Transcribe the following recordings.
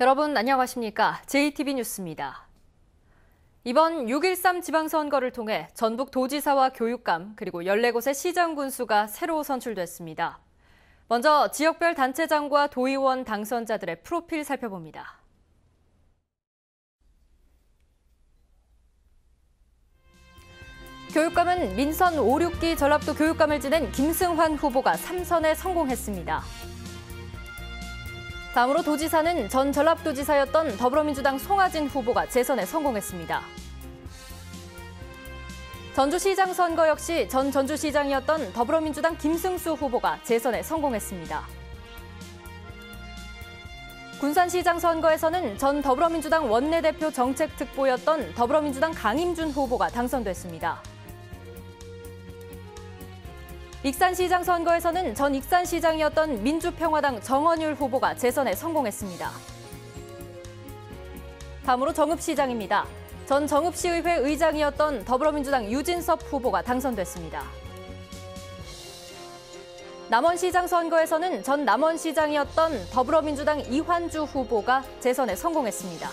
여러분 안녕하십니까? JTB 뉴스입니다. 이번 6.13 지방선거를 통해 전북 도지사와 교육감 그리고 14곳의 시장 군수가 새로 선출됐습니다. 먼저 지역별 단체장과 도의원 당선자들의 프로필 살펴봅니다. 교육감은 민선 5, 6기 전라북도 교육감을 지낸 김승환 후보가 3선에 성공했습니다. 다음으로 도지사는 전 전라북도지사였던 더불어민주당 송하진 후보가 재선에 성공했습니다. 전주시장 선거 역시 전 전주시장이었던 더불어민주당 김승수 후보가 재선에 성공했습니다. 군산시장 선거에서는 전 더불어민주당 원내대표 정책특보였던 더불어민주당 강임준 후보가 당선됐습니다. 익산시장 선거에서는 전 익산시장이었던 민주평화당 정원율 후보가 재선에 성공했습니다. 다음으로 정읍시장입니다. 전 정읍시의회 의장이었던 더불어민주당 유진섭 후보가 당선됐습니다. 남원시장 선거에서는 전 남원시장이었던 더불어민주당 이환주 후보가 재선에 성공했습니다.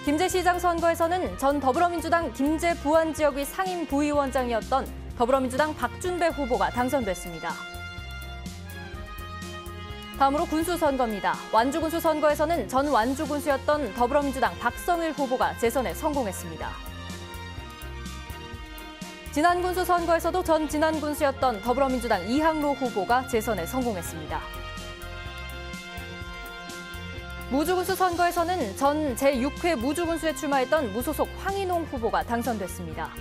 김제시장 선거에서는 전 더불어민주당 김제 부안지역의 상임부위원장이었던 더불어민주당 박준배 후보가 당선됐습니다. 다음으로 군수선거입니다. 완주군수 선거에서는 전 완주군수였던 더불어민주당 박성일 후보가 재선에 성공했습니다. 진안군수 선거에서도 전 진안군수였던 더불어민주당 이항로 후보가 재선에 성공했습니다. 무주군수 선거에서는 전 제6회 무주군수에 출마했던 무소속 황인홍 후보가 당선됐습니다.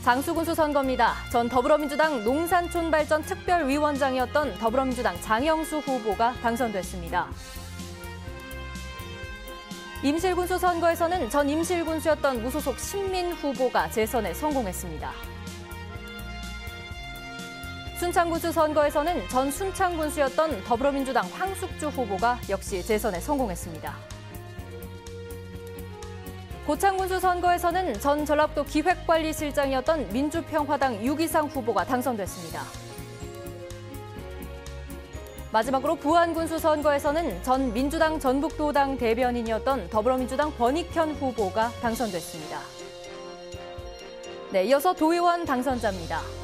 장수군수 선거입니다. 전 더불어민주당 농산촌발전특별위원장이었던 더불어민주당 장영수 후보가 당선됐습니다. 임실군수 선거에서는 전 임실군수였던 무소속 신민 후보가 재선에 성공했습니다. 순창군수 선거에서는 전 순창군수였던 더불어민주당 황숙주 후보가 역시 재선에 성공했습니다. 고창군수 선거에서는 전 전라북도 기획관리실장이었던 민주평화당 유기상 후보가 당선됐습니다. 마지막으로 부안군수 선거에서는 전 민주당 전북도당 대변인이었던 더불어민주당 권익현 후보가 당선됐습니다. 네, 이어서 도의원 당선자입니다.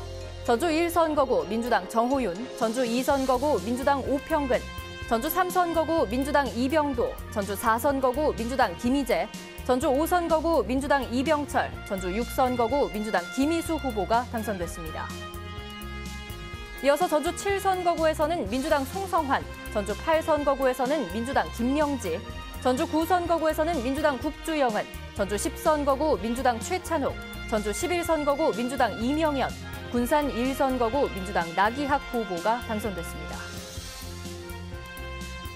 전주 1선거구 민주당 정호윤, 전주 2선거구 민주당 오평근, 전주 3선거구 민주당 이병도, 전주 4선거구 민주당 김희재, 전주 5선거구 민주당 이병철, 전주 6선거구 민주당 김희수 후보가 당선됐습니다. 이어서 전주 7선거구에서는 민주당 송성환, 전주 8선거구에서는 민주당 김명지, 전주 9선거구에서는 민주당 국주영은, 전주 10선거구 민주당 최찬욱, 전주 11선거구 민주당 이명현, 군산 1선거구 민주당 나기학 후보가 당선됐습니다.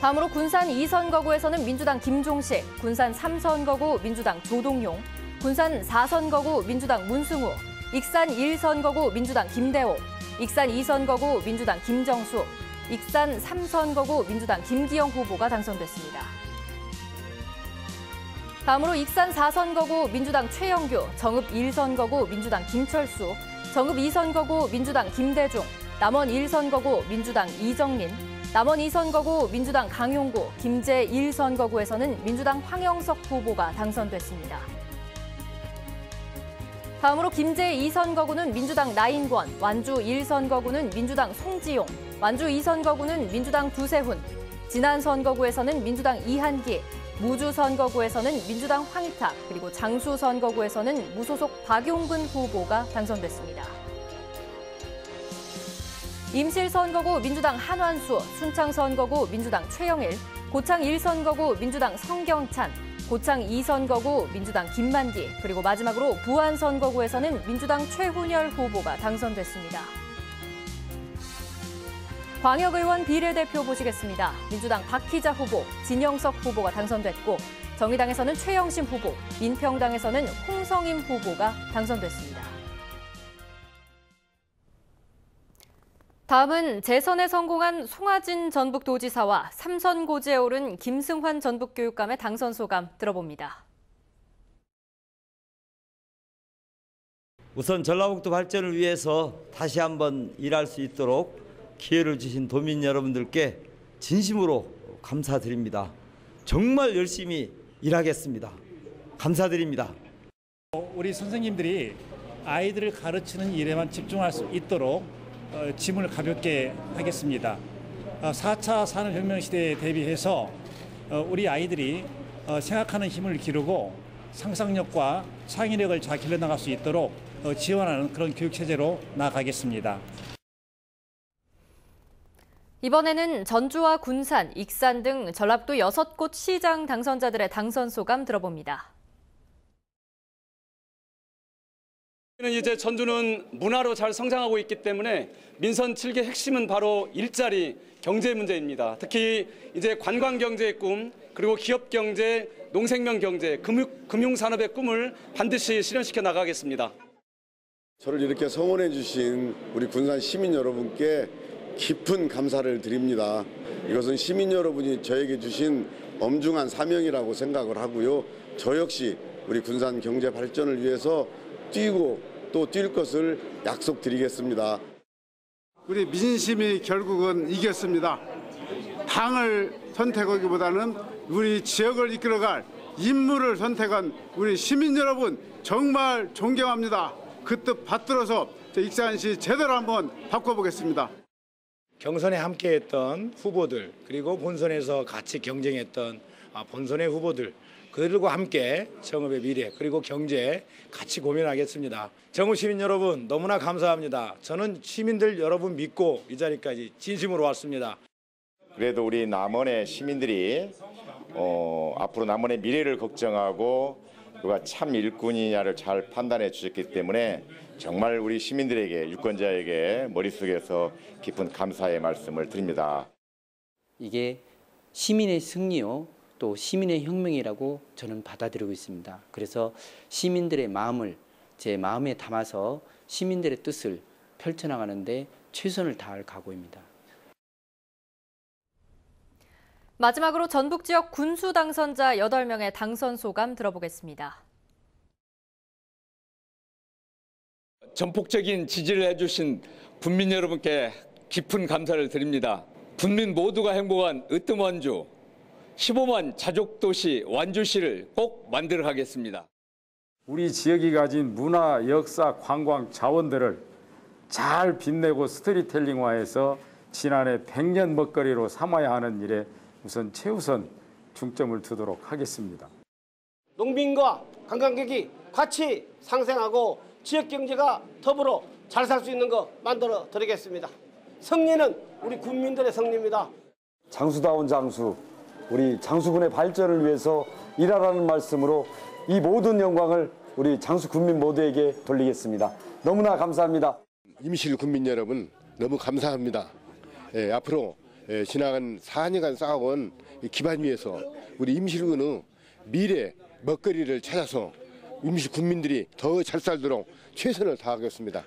다음으로 군산 2선거구에서는 민주당 김종식, 군산 3선거구 민주당 조동용, 군산 4선거구 민주당 문승우, 익산 1선거구 민주당 김대호, 익산 2선거구 민주당 김정수, 익산 3선거구 민주당 김기영 후보가 당선됐습니다. 다음으로 익산 4선거구 민주당 최영규, 정읍 1선거구 민주당 김철수, 정읍 2선거구 민주당 김대중, 남원 1선거구 민주당 이정민, 남원 2선거구 민주당 강용구, 김제 1선거구에서는 민주당 황영석 후보가 당선됐습니다. 다음으로 김제 2선거구는 민주당 나인권, 완주 1선거구는 민주당 송지용, 완주 2선거구는 민주당 두세훈, 진안 선거구에서는 민주당 이한기, 무주 선거구에서는 민주당 황희탁, 그리고 장수 선거구에서는 무소속 박용근 후보가 당선됐습니다. 임실 선거구 민주당 한완수, 순창 선거구 민주당 최영일, 고창 1선거구 민주당 성경찬, 고창 2선거구 민주당 김만기, 그리고 마지막으로 부안 선거구에서는 민주당 최훈열 후보가 당선됐습니다. 광역의원 비례대표 보시겠습니다. 민주당 박희자 후보, 진영석 후보가 당선됐고 정의당에서는 최영심 후보, 민평당에서는 홍성임 후보가 당선됐습니다. 다음은 재선에 성공한 송하진 전북도지사와 3선 고지에 오른 김승환 전북교육감의 당선 소감 들어봅니다. 우선 전라북도 발전을 위해서 다시 한번 일할 수 있도록 기회를 주신 도민 여러분들께 진심으로 감사드립니다. 정말 열심히 일하겠습니다. 감사드립니다. 우리 선생님들이 아이들을 가르치는 일에만 집중할 수 있도록 짐을 가볍게 하겠습니다. 4차 산업혁명 시대에 대비해서 우리 아이들이 생각하는 힘을 기르고 상상력과 창의력을 잘 길러나갈 수 있도록 지원하는 그런 교육체제로 나아가겠습니다. 이번에는 전주와 군산, 익산 등 전라북도 6곳 시장 당선자들의 당선 소감 들어봅니다. 이제 전주는 문화로 잘 성장하고 있기 때문에 민선 7개 핵심은 바로 일자리, 경제 문제입니다. 특히 이제 관광 경제의 꿈, 그리고 기업 경제, 농생명 경제, 금융 산업의 꿈을 반드시 실현시켜 나가겠습니다. 저를 이렇게 성원해 주신 우리 군산 시민 여러분께 깊은 감사를 드립니다. 이것은 시민 여러분이 저에게 주신 엄중한 사명이라고 생각을 하고요. 저 역시 우리 군산 경제 발전을 위해서 뛰고 또 뛸 것을 약속드리겠습니다. 우리 민심이 결국은 이겼습니다. 당을 선택하기보다는 우리 지역을 이끌어갈 인물을 선택한 우리 시민 여러분 정말 존경합니다. 그 뜻 받들어서 익산시 제대로 한번 바꿔보겠습니다. 경선에 함께했던 후보들, 그리고 본선에서 같이 경쟁했던 본선의 후보들, 그들과 함께 정읍의 미래 그리고 경제 같이 고민하겠습니다. 정읍 시민 여러분 너무나 감사합니다. 저는 시민들 여러분 믿고 이 자리까지 진심으로 왔습니다. 그래도 우리 남원의 시민들이 앞으로 남원의 미래를 걱정하고 누가 참 일꾼이냐를 잘 판단해 주셨기 때문에 정말 우리 시민들에게, 유권자에게 머릿속에서 깊은 감사의 말씀을 드립니다. 이게 시민의 승리요, 또 시민의 혁명이라고 저는 받아들이고 있습니다. 그래서 시민들의 마음을 제 마음에 담아서 시민들의 뜻을 펼쳐나가는데 최선을 다할 각오입니다. 마지막으로 전북 지역 군수 당선자 8명의 당선 소감 들어보겠습니다. 전폭적인 지지를 해주신 군민 여러분께 깊은 감사를 드립니다. 군민 모두가 행복한 으뜸 완주, 15만 자족도시 완주시를 꼭 만들어 가겠습니다. 우리 지역이 가진 문화, 역사, 관광 자원들을 잘 빛내고 스토리텔링화해서 지난해 100년 먹거리로 삼아야 하는 일에 우선 최우선 중점을 두도록 하겠습니다. 농민과 관광객이 같이 상생하고 지역 경제가 더불어 잘 살 수 있는 거 만들어 드리겠습니다. 승리는 우리 국민들의 승리입니다. 장수다운 장수, 우리 장수군의 발전을 위해서 일하라는 말씀으로 이 모든 영광을 우리 장수 군민 모두에게 돌리겠습니다. 너무나 감사합니다. 임실 군민 여러분 너무 감사합니다. 앞으로 지나간 4년간 쌓아온 기반 위에서 우리 임실군의 미래 먹거리를 찾아서 임실 군민들이 더 잘 살도록 최선을 다하겠습니다.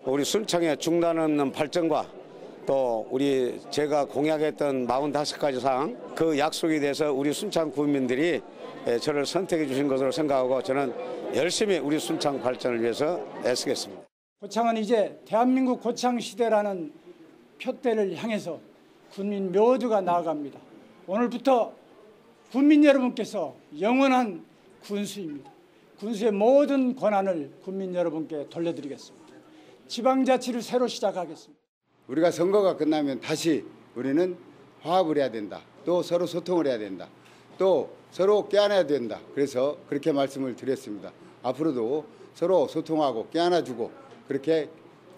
우리 순창의 중단 없는 발전과 또 우리 제가 공약했던 45가지 사항, 그 약속에 대해서 우리 순창 국민들이 저를 선택해 주신 것으로 생각하고 저는 열심히 우리 순창 발전을 위해서 애쓰겠습니다. 고창은 이제 대한민국 고창 시대라는 표대를 향해서 군민 모두가 나아갑니다. 오늘부터 군민 여러분께서 영원한 군수입니다. 군수의 모든 권한을 군민 여러분께 돌려드리겠습니다. 지방자치를 새로 시작하겠습니다. 우리가 선거가 끝나면 다시 우리는 화합을 해야 된다. 또 서로 소통을 해야 된다. 또 서로 껴안아야 된다. 그래서 그렇게 말씀을 드렸습니다. 앞으로도 서로 소통하고 껴안아주고 그렇게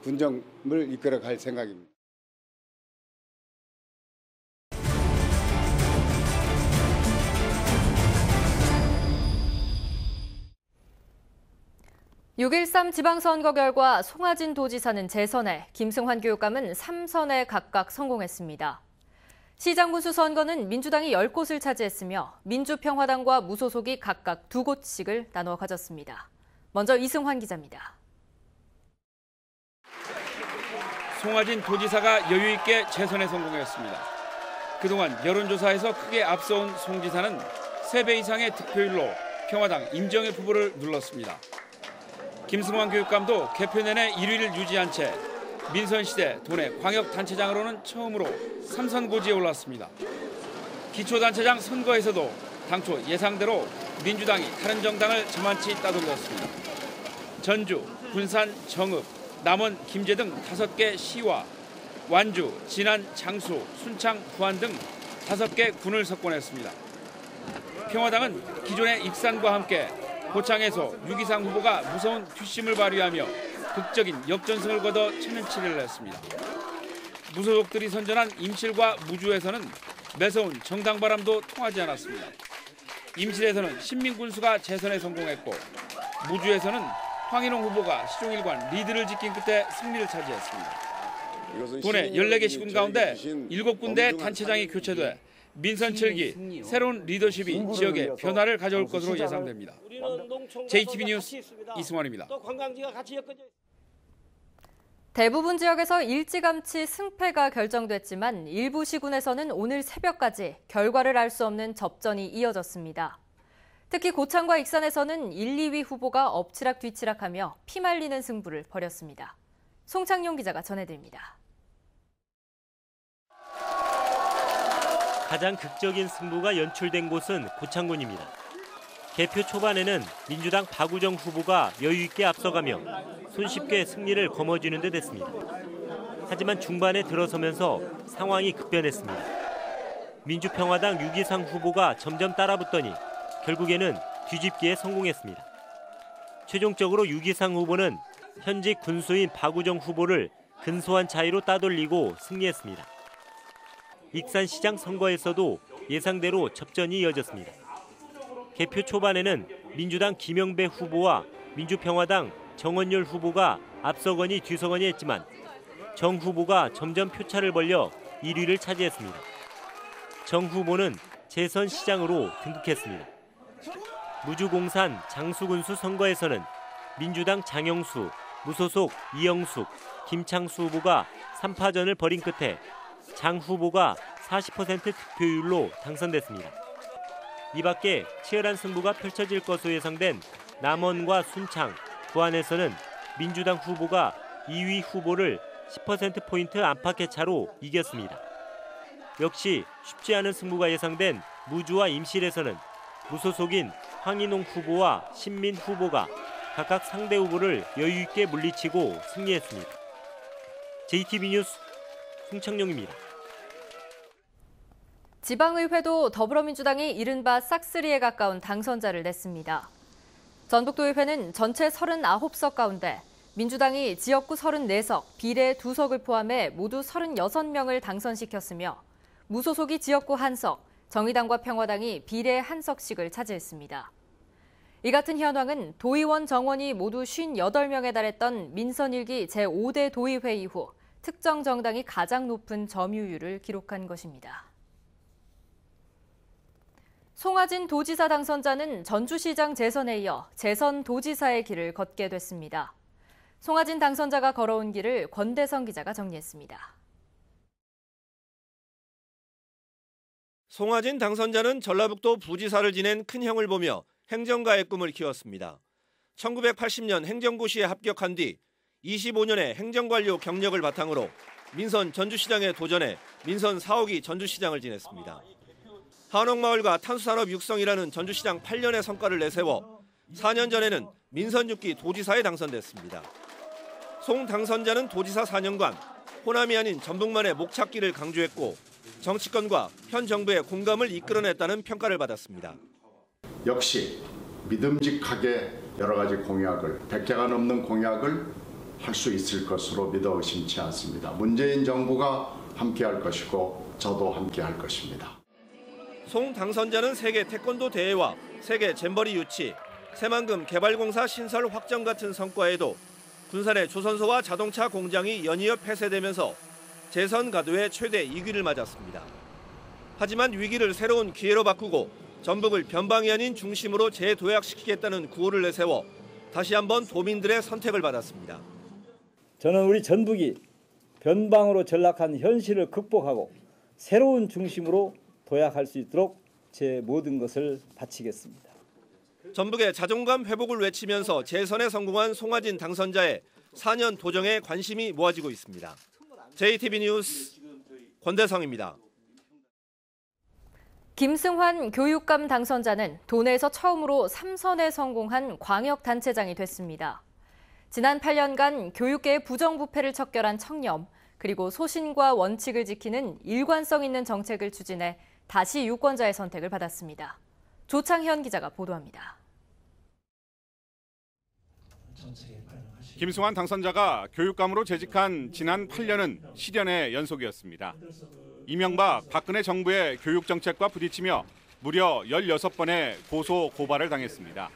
군정을 이끌어갈 생각입니다. (6.13) 지방선거 결과 송하진 도지사는 재선에, 김승환 교육감은 3선에 각각 성공했습니다. 시장군수 선거는 민주당이 10곳을 차지했으며 민주평화당과 무소속이 각각 2곳씩을 나누어 가졌습니다. 먼저 이승환 기자입니다. 송하진 도지사가 여유 있게 재선에 성공했습니다. 그동안 여론조사에서 크게 앞서온 송 지사는 3배 이상의 득표율로 평화당 임정엽 후보를 눌렀습니다. 김승환 교육감도 개표 내내 1위를 유지한 채 민선시대 도내 광역단체장으로는 처음으로 3선 고지에 올랐습니다. 기초단체장 선거에서도 당초 예상대로 민주당이 다른 정당을 저만치 따돌렸습니다. 전주, 군산, 정읍, 남원, 김제 등 5개 시와 완주, 진안, 장수, 순창, 부안 등 5개 군을 석권했습니다. 평화당은 기존의 익산과 함께 고창에서 유기상 후보가 무서운 뒷심을 발휘하며 극적인 역전승을 거둬 천연치레를 했습니다. 무소속들이 선전한 임실과 무주에서는 매서운 정당 바람도 통하지 않았습니다. 임실에서는 신민군수가 재선에 성공했고 무주에서는 황인홍 후보가 시종일관 리드를 지킨 끝에 승리를 차지했습니다. 도내 14개 시군 가운데 7군데 단체장이 교체돼 민선 7기 새로운 리더십이 지역에 변화를 가져올 것으로 예상됩니다. JTB 뉴스 이승원입니다. 대부분 지역에서 일찌감치 승패가 결정됐지만 일부 시군에서는 오늘 새벽까지 결과를 알 수 없는 접전이 이어졌습니다. 특히 고창과 익산에서는 1, 2위 후보가 엎치락뒤치락하며 피말리는 승부를 벌였습니다. 송창용 기자가 전해드립니다. 가장 극적인 승부가 연출된 곳은 고창군입니다. 개표 초반에는 민주당 박우정 후보가 여유 있게 앞서가며 손쉽게 승리를 거머쥐는 듯 했습니다. 하지만 중반에 들어서면서 상황이 급변했습니다. 민주평화당 유기상 후보가 점점 따라붙더니 결국에는 뒤집기에 성공했습니다. 최종적으로 유기상 후보는 현직 군수인 박우정 후보를 근소한 차이로 따돌리고 승리했습니다. 익산시장 선거에서도 예상대로 접전이 이어졌습니다. 개표 초반에는 민주당 김영배 후보와 민주평화당 정원열 후보가 앞서거니 뒤서거니 했지만 정 후보가 점점 표차를 벌려 1위를 차지했습니다. 정 후보는 재선 시장으로 등극했습니다. 무주공산 장수군수 선거에서는 민주당 장영수, 무소속 이영숙, 김창수 후보가 3파전을 벌인 끝에 장 후보가 40% 득표율로 당선됐습니다. 이 밖에 치열한 승부가 펼쳐질 것으로 예상된 남원과 순창, 부안에서는 민주당 후보가 2위 후보를 10%포인트 안팎의 차로 이겼습니다. 역시 쉽지 않은 승부가 예상된 무주와 임실에서는 무소속인 황인홍 후보와 신민 후보가 각각 상대 후보를 여유 있게 물리치고 승리했습니다. JTB 뉴스 송창용입니다. 지방의회도 더불어민주당이 이른바 싹쓸이에 가까운 당선자를 냈습니다. 전북도의회는 전체 39석 가운데 민주당이 지역구 34석, 비례 2석을 포함해 모두 36명을 당선시켰으며 무소속이 지역구 1석, 정의당과 평화당이 비례 1석씩을 차지했습니다. 이 같은 현황은 도의원 정원이 모두 58명에 달했던 민선 1기 제5대 도의회 이후 특정 정당이 가장 높은 점유율을 기록한 것입니다. 송하진 도지사 당선자는 전주시장 재선에 이어 재선 도지사의 길을 걷게 됐습니다. 송하진 당선자가 걸어온 길을 권대성 기자가 정리했습니다. 송하진 당선자는 전라북도 부지사를 지낸 큰형을 보며 행정가의 꿈을 키웠습니다. 1980년 행정고시에 합격한 뒤 25년의 행정관료 경력을 바탕으로 민선 전주시장에 도전해 민선 4호기 전주시장을 지냈습니다. 한옥마을과 탄수산업 육성이라는 전주시장 8년의 성과를 내세워 4년 전에는 민선 6기 도지사에 당선됐습니다. 송 당선자는 도지사 4년간 호남이 아닌 전북만의 목찾기를 강조했고 정치권과 현 정부의 공감을 이끌어냈다는 평가를 받았습니다. 역시 믿음직하게 여러 가지 공약을 100개가 넘는 공약을 할 수 있을 것으로 믿어 의심치 않습니다. 문재인 정부가 함께할 것이고 저도 함께할 것입니다. 송 당선자는 세계 태권도 대회와 세계 잼버리 유치, 새만금 개발공사 신설 확정 같은 성과에도 군산의 조선소와 자동차 공장이 연이어 폐쇄되면서 재선 가도의 최대 2위를 맞았습니다. 하지만 위기를 새로운 기회로 바꾸고 전북을 변방이 아닌 중심으로 재도약시키겠다는 구호를 내세워 다시 한번 도민들의 선택을 받았습니다. 저는 우리 전북이 변방으로 전락한 현실을 극복하고 새로운 중심으로 도약할 수 있도록 제 모든 것을 바치겠습니다. 전북의 자존감 회복을 외치면서 재선에 성공한 송하진 당선자의 4년 도정에 관심이 모아지고 있습니다. JTB 뉴스 권대성입니다. 김승환 교육감 당선자는 도내에서 처음으로 3선에 성공한 광역단체장이 됐습니다. 지난 8년간 교육계의 부정부패를 척결한 청렴, 그리고 소신과 원칙을 지키는 일관성 있는 정책을 추진해 다시 유권자의 선택을 받았습니다. 조창현 기자가 보도합니다. 김승환 당선자가 교육감으로 재직한 지난 8년은 시련의 연속이었습니다. 이명박, 박근혜 정부의 교육정책과 부딪히며 무려 16번의 고소, 고발을 당했습니다.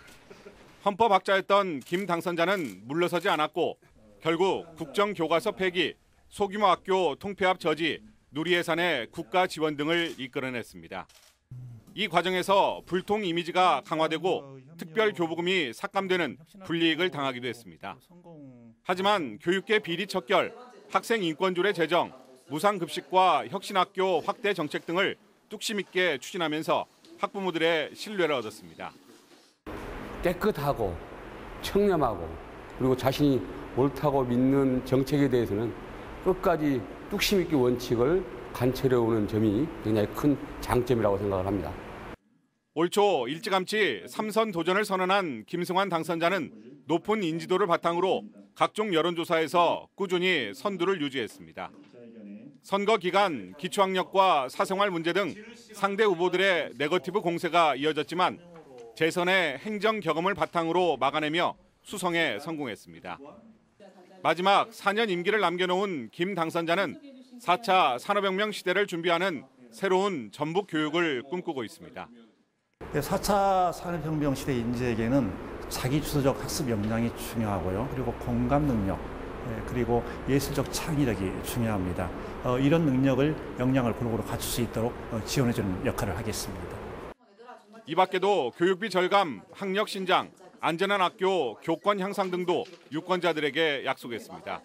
헌법학자였던 김 당선자는 물러서지 않았고 결국 국정교과서 폐기, 소규모 학교 통폐합 저지, 누리예산의 국가 지원 등을 이끌어냈습니다. 이 과정에서 불통 이미지가 강화되고 특별교부금이 삭감되는 불이익을 당하기도 했습니다. 하지만 교육계 비리 척결, 학생 인권조례 제정, 무상급식과 혁신학교 확대 정책 등을 뚝심 있게 추진하면서 학부모들의 신뢰를 얻었습니다. 깨끗하고 청렴하고 그리고 자신이 옳다고 믿는 정책에 대해서는 끝까지 뚝심 있게 원칙을 관철해오는 점이 굉장히 큰 장점이라고 생각을 합니다. 올 초 일찌감치 3선 도전을 선언한 김승환 당선자는 높은 인지도를 바탕으로 각종 여론조사에서 꾸준히 선두를 유지했습니다. 선거 기간 기초학력과 사생활 문제 등 상대 후보들의 네거티브 공세가 이어졌지만 재선의 행정 경험을 바탕으로 막아내며 수성에 성공했습니다. 마지막 4년 임기를 남겨놓은 김 당선자는 4차 산업혁명 시대를 준비하는 새로운 전북 교육을 꿈꾸고 있습니다. 4차 산업혁명 시대 인재에게는 자기주도적 학습 역량이 중요하고요. 그리고 공감 능력, 그리고 예술적 창의력이 중요합니다. 이런 역량을 골고루 갖출 수 있도록 지원해주는 역할을 하겠습니다. 이 밖에도 교육비 절감, 학력 신장, 안전한 학교, 교권 향상 등도 유권자들에게 약속했습니다.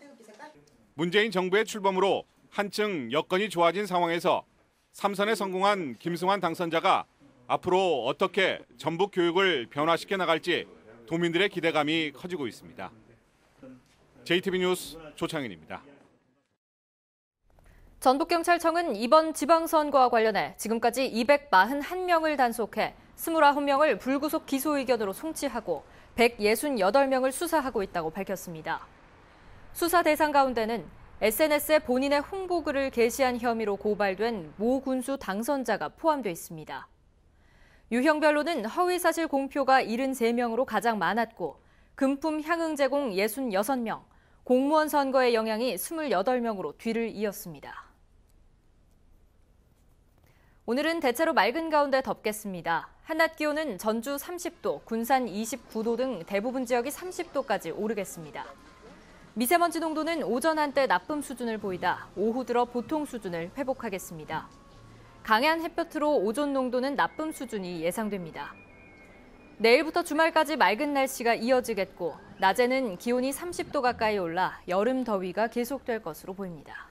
문재인 정부의 출범으로 한층 여건이 좋아진 상황에서 3선에 성공한 김승환 당선자가 앞으로 어떻게 전북 교육을 변화시켜 나갈지 도민들의 기대감이 커지고 있습니다. JTB 뉴스 조창현입니다. 전북경찰청은 이번 지방선거와 관련해 지금까지 241명을 단속해 29명을 불구속 기소 의견으로 송치하고 168명을 수사하고 있다고 밝혔습니다. 수사 대상 가운데는 SNS에 본인의 홍보글을 게시한 혐의로 고발된 모 군수 당선자가 포함되어 있습니다. 유형별로는 허위사실 공표가 73명으로 가장 많았고 금품 향응 제공 66명, 공무원 선거의 영향이 28명으로 뒤를 이었습니다. 오늘은 대체로 맑은 가운데 덥겠습니다. 한낮 기온은 전주 30도, 군산 29도 등 대부분 지역이 30도까지 오르겠습니다. 미세먼지 농도는 오전 한때 나쁨 수준을 보이다 오후 들어 보통 수준을 회복하겠습니다. 강한 햇볕으로 오존 농도는 나쁨 수준이 예상됩니다. 내일부터 주말까지 맑은 날씨가 이어지겠고 낮에는 기온이 30도 가까이 올라 여름 더위가 계속될 것으로 보입니다.